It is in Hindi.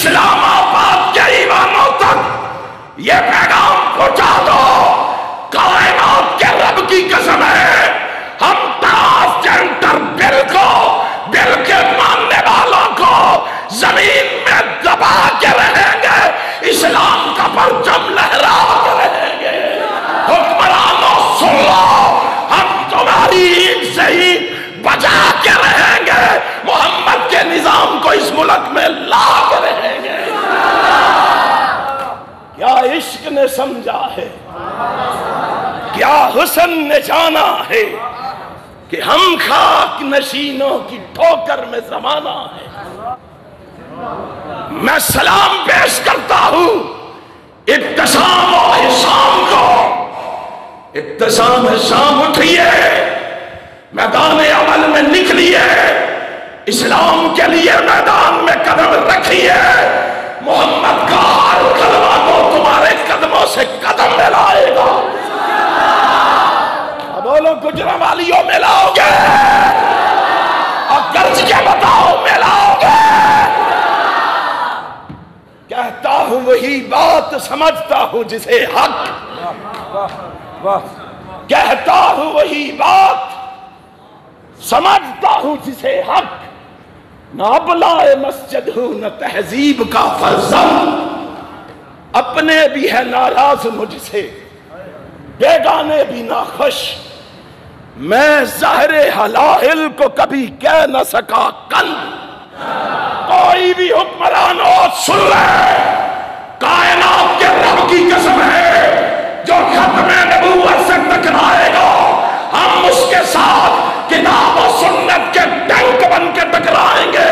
इस्लामाबाद के ईवानों तक ये पैगाम पहुंचा दो, कायनात के रब की कसम है, हम ट्रांसजेंडर बिल के मानने वालों को जमीन में दबा के रहेंगे, इस्लाम का परचम लहरा के रहेंगे। हुक्मरानों सुन लो, हम तुम्हारी ईद से ही बचा के रहेंगे, मोहम्मद के निजाम को इस मुल्क में ला के रहेंगे। क्या इश्क ने समझा है, क्या हुस्न ने जाना है कि हम खाक नशीनों की ठोकर में जमाना है। मैं सलाम पेश करता हूं इब्तिसाम और शाम को। इब्तिसाम शाम उठिए, मैदान अमल में निकलिए, इस्लाम के लिए मैदान में कदम रखिए। मोहम्मद का हर कलमा को तुम्हारे कदमों से कदम मिलाएगा। बोलो गुजरावालियों में लाओगे और कर्ज के बताओ में लाओगे। कहता हूं वही बात, समझता हूं जिसे हक, कहता हूं वही बात, समझता हूं जिसे हक। न अबलाए मस्जिद हूं न तहजीब का फर्जंद, अपने भी है नाराज मुझसे, बेगाने भी ना खुश। मैं ज़हरे हलाहिल को कभी कह न सका कंद। कोई भी हुक्मरान हो सुन ले, कायनात के रब की कसम है, जो खत्म नबूवत से टकराएगा हम उसके साथ किताब और सुन्नत के टैंक बन के टकराएंगे।